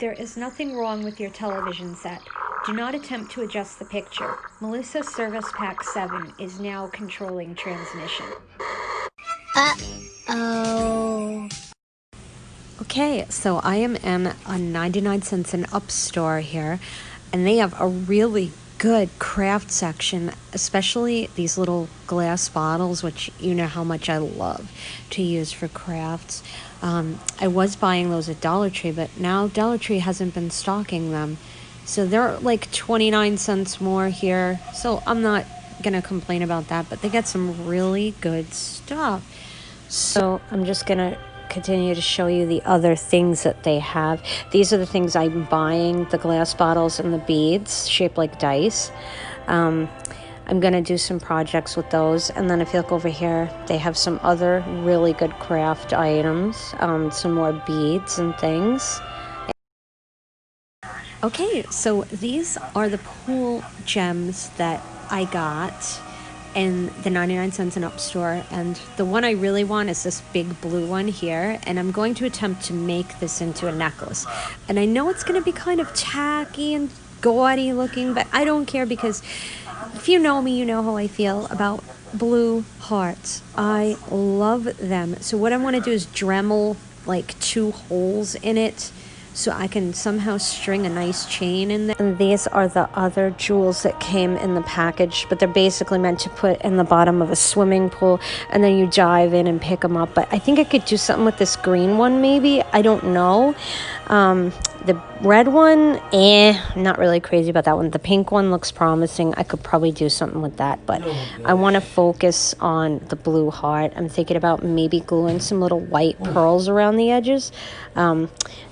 There is nothing wrong with your television set. Do not attempt to adjust the picture. Melissa's Service Pack 7 is now controlling transmission. Uh-oh. Okay, so I am in a 99 cents and up store here, and they have a really good craft section, especially these little glass bottles, which you know how much I love to use for crafts. I was buying those at Dollar Tree, but now Dollar Tree hasn't been stocking them. So they're like 29 cents more here. So I'm not going to complain about that, but they get some really good stuff. So I'm just going to continue to show you the other things that they have. These are the things I'm buying, the glass bottles and the beads shaped like dice. I'm going to do some projects with those. And then if you look over here, they have some other really good craft items, some more beads and things. Okay, so these are the pool gems that I got in the 99 cents and up store, and the one I really want is this big blue one here, and I'm going to attempt to make this into a necklace. And I know it's going to be kind of tacky and gaudy looking, but I don't care, because if you know me, you know how I feel about blue hearts. I love them. So what I want to do is Dremel like 2 holes in it, so I can somehow string a nice chain in there. And these are the other jewels that came in the package, but they're basically meant to put in the bottom of a swimming pool, and then you dive in and pick them up. But I think I could do something with this green one, maybe. I don't know. The red one, not really crazy about that one. The pink one looks promising. I could probably do something with that, but I want to focus on the blue heart. I'm thinking about maybe gluing some little white pearls around the edges.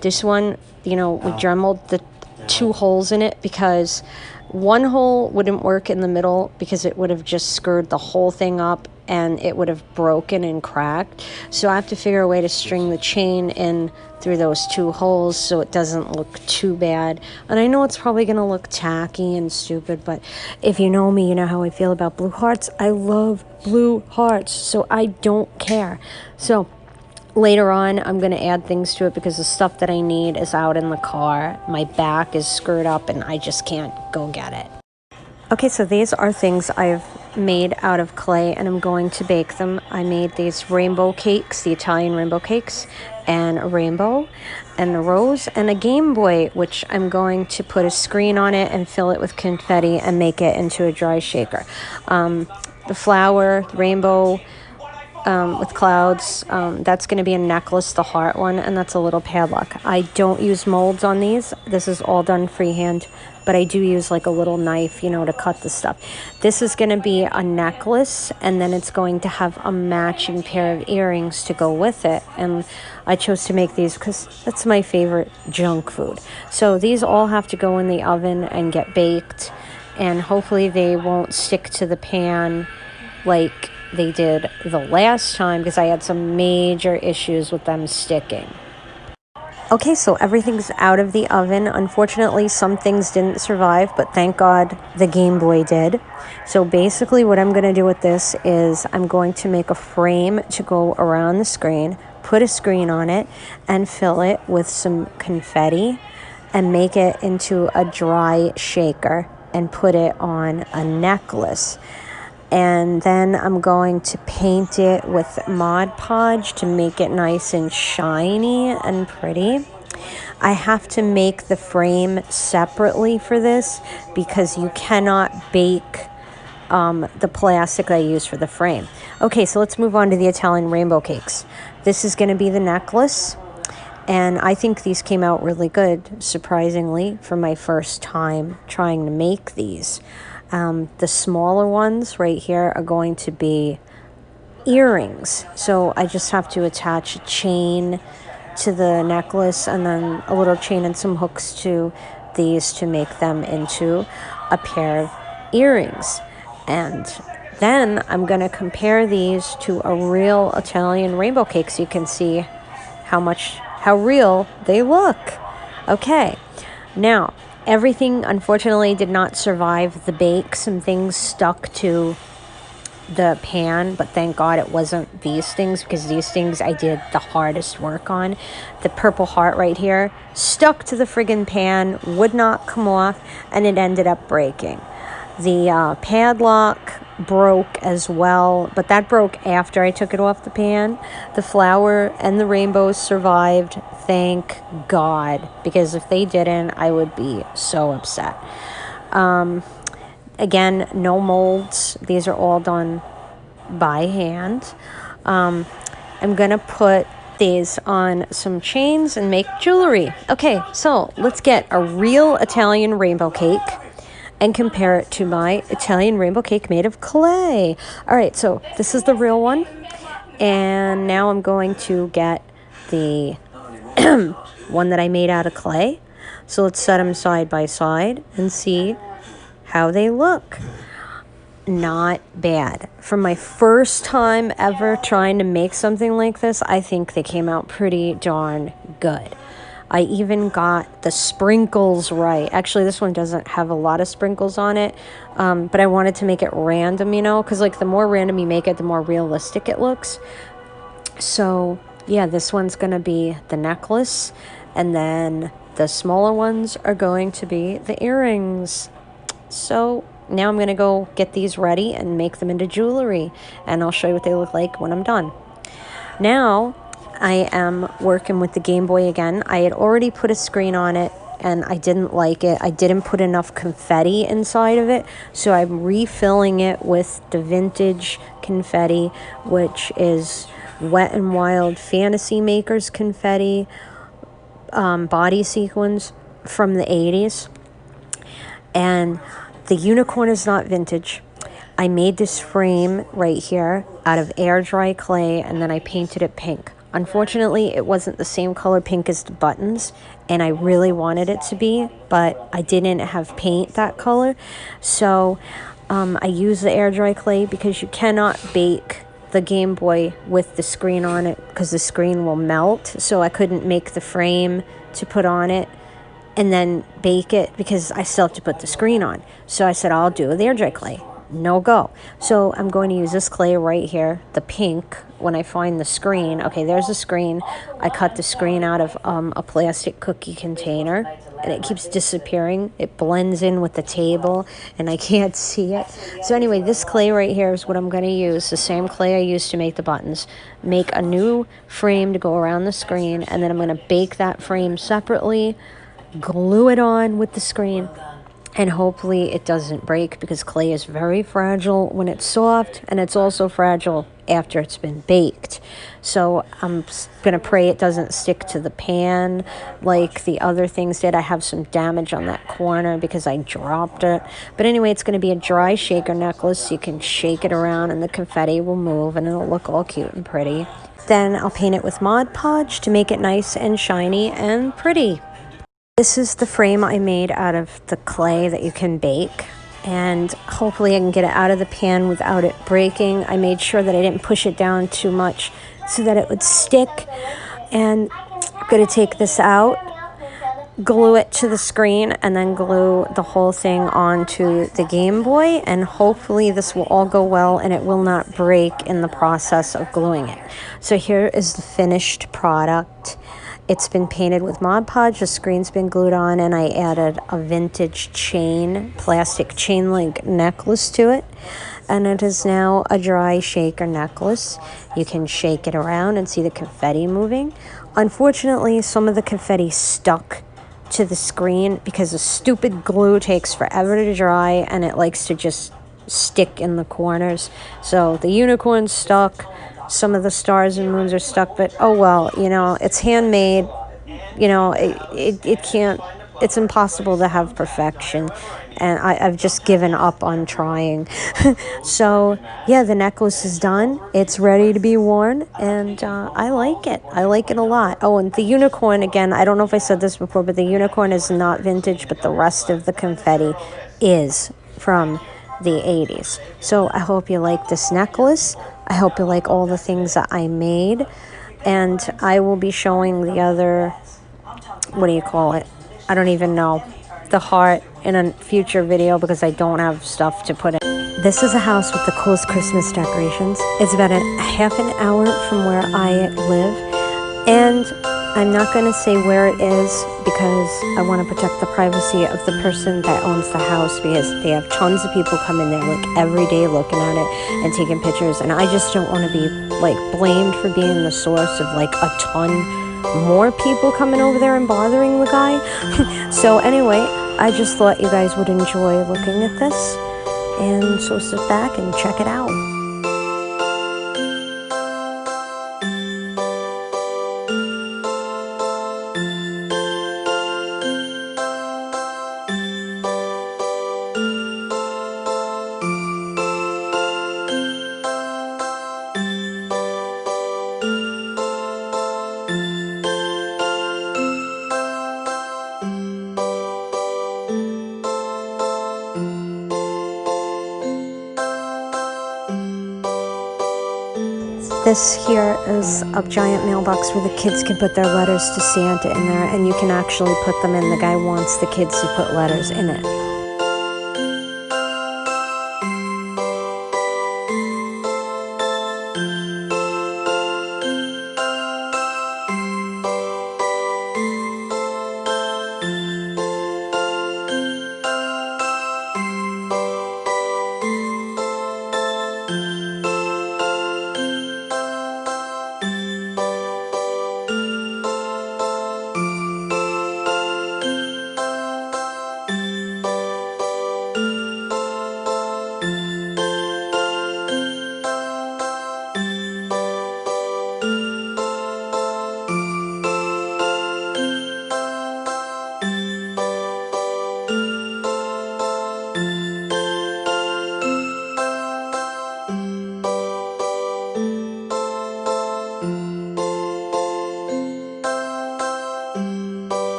This one, you know, we dremeled the 2 holes in it because one hole wouldn't work in the middle because it would have just screwed the whole thing up and it would have broken and cracked. So I have to figure a way to string the chain in through those 2 holes so it doesn't look too bad. And I know it's probably going to look tacky and stupid, but if you know me, you know how I feel about blue hearts. I love blue hearts, so I don't care. So later on, I'm going to add things to it because the stuff that I need is out in the car. My back is screwed up and I just can't go get it. Okay, so these are things I've made out of clay and I'm going to bake them. I made these rainbow cakes, the Italian rainbow cakes, and a rainbow and a rose and a Game Boy, which I'm going to put a screen on it and fill it with confetti and make it into a dry shaker. The flower, the rainbow, with clouds, that's going to be a necklace, the heart one, and that's a little padlock. I don't use molds on these. This is all done freehand, but I do use like a little knife, you know, to cut the stuff. This is going to be a necklace, and then it's going to have a matching pair of earrings to go with it. And I chose to make these because that's my favorite junk food. So these all have to go in the oven and get baked, and hopefully they won't stick to the pan like they did the last time, because I had some major issues with them sticking. Okay, so everything's out of the oven. Unfortunately, some things didn't survive, but thank God the Game Boy did. So basically what I'm going to do with this is I'm going to make a frame to go around the screen, put a screen on it, and fill it with some confetti, and make it into a dry shaker and put it on a necklace. And then I'm going to paint it with Mod Podge to make it nice and shiny and pretty. I have to make the frame separately for this because you cannot bake the plastic I use for the frame. Okay, so let's move on to the Italian rainbow cakes. This is going to be the necklace, and I think these came out really good, surprisingly, for my first time trying to make these. The smaller ones right here are going to be earrings. So I just have to attach a chain to the necklace and then a little chain and some hooks to these to make them into a pair of earrings. And then I'm going to compare these to a real Italian rainbow cake so you can see how real they look. Okay, now everything, unfortunately, did not survive the bake. Some things stuck to the pan, but thank God it wasn't these things, because these things I did the hardest work on. The purple heart right here stuck to the friggin' pan, would not come off, and it ended up breaking. The padlock broke as well, but that broke after I took it off the pan. The flower and the rainbows survived, thank God, because if they didn't, I would be so upset. Again, no molds. These are all done by hand. I'm gonna put these on some chains and make jewelry. Okay, so let's get a real Italian rainbow cake and compare it to my Italian rainbow cake made of clay. All right, so this is the real one. And now I'm going to get the one that I made out of clay. So let's set them side by side and see how they look. Not bad. For my first time ever trying to make something like this, I think they came out pretty darn good. I even got the sprinkles right. Actually, this one doesn't have a lot of sprinkles on it, but I wanted to make it random, you know, because like the more random you make it, the more realistic it looks. So yeah, this one's going to be the necklace, and then the smaller ones are going to be the earrings. So now I'm going to go get these ready and make them into jewelry, and I'll show you what they look like when I'm done. Now I am working with the Game Boy again. I had already put a screen on it and I didn't like it. I didn't put enough confetti inside of it, so I'm refilling it with the vintage confetti, which is Wet and Wild Fantasy Makers confetti, body sequins from the 80s. And the unicorn is not vintage. I made this frame right here out of air dry clay, and then I painted it pink. Unfortunately, it wasn't the same color pink as the buttons, and I really wanted it to be, but I didn't have paint that color. So I used the air dry clay because you cannot bake the Game Boy with the screen on it because the screen will melt. So I couldn't make the frame to put on it and then bake it because I still have to put the screen on. So I said, I'll do the air dry clay. No go. So I'm going to use this clay right here, the pink, when I find the screen. Okay, there's the screen. I cut the screen out of a plastic cookie container, and it keeps disappearing. It blends in with the table, and I can't see it. So anyway, this clay right here is what I'm going to use, the same clay I used to make the buttons. Make a new frame to go around the screen, and then I'm going to bake that frame separately, glue it on with the screen, and hopefully it doesn't break because clay is very fragile when it's soft, and it's also fragile after it's been baked. So I'm going to pray it doesn't stick to the pan like the other things did. I have some damage on that corner because I dropped it. But anyway, it's going to be a dry shaker necklace. So you can shake it around and the confetti will move and it'll look all cute and pretty. Then I'll paint it with Mod Podge to make it nice and shiny and pretty. This is the frame I made out of the clay that you can bake, and hopefully I can get it out of the pan without it breaking. I made sure that I didn't push it down too much so that it would stick, and I'm going to take this out, glue it to the screen, and then glue the whole thing onto the Game Boy, and hopefully this will all go well and it will not break in the process of gluing it. So here is the finished product. It's been painted with Mod Podge, the screen's been glued on, and I added a vintage chain, plastic chain link necklace to it. And it is now a dry shaker necklace. You can shake it around and see the confetti moving. Unfortunately, some of the confetti stuck to the screen because the stupid glue takes forever to dry and it likes to just stick in the corners. So the unicorn's stuck. Some of the stars and moons are stuck, but oh well, you know, it's handmade. You know, it can't, it's impossible to have perfection, and I've just given up on trying. So yeah, the necklace is done. It's ready to be worn, and I like it. I like it a lot. Oh, and the unicorn, again, I don't know if I said this before, but the unicorn is not vintage, but the rest of the confetti is from the 80s. So I hope you like this necklace. I hope you like all the things that I made, and I will be showing the other, what do you call it? I don't even know, the heart in a future video because I don't have stuff to put in. This is a house with the coolest Christmas decorations. It's about a half an hour from where I live, and I'm not going to say where it is because I want to protect the privacy of the person that owns the house, because they have tons of people come in there like every day looking at it and taking pictures, and I just don't want to be like blamed for being the source of like a ton more people coming over there and bothering the guy. So anyway, I just thought you guys would enjoy looking at this, and so sit back and check it out. This here is a giant mailbox where the kids can put their letters to Santa in there, and you can actually put them in. The guy wants the kids to put letters in it.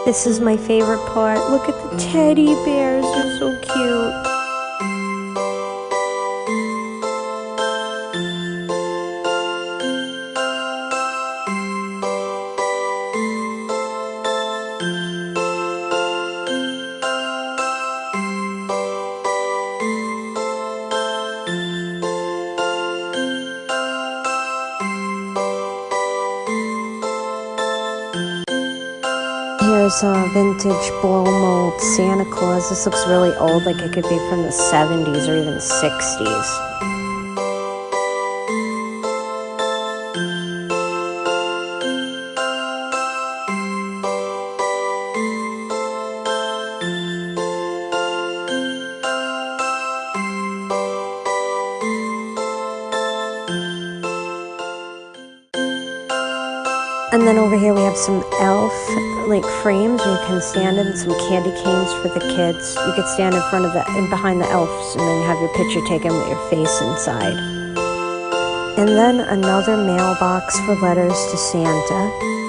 This is my favorite part. Look at the teddy bears, they're so cute. Here's a vintage blow mold Santa Claus. This looks really old, like it could be from the 70s or even 60s. And then over here we have some elf like frames where you can stand in, some candy canes for the kids. You could stand in front of and behind the elves, and then have your picture taken with your face inside. And then another mailbox for letters to Santa.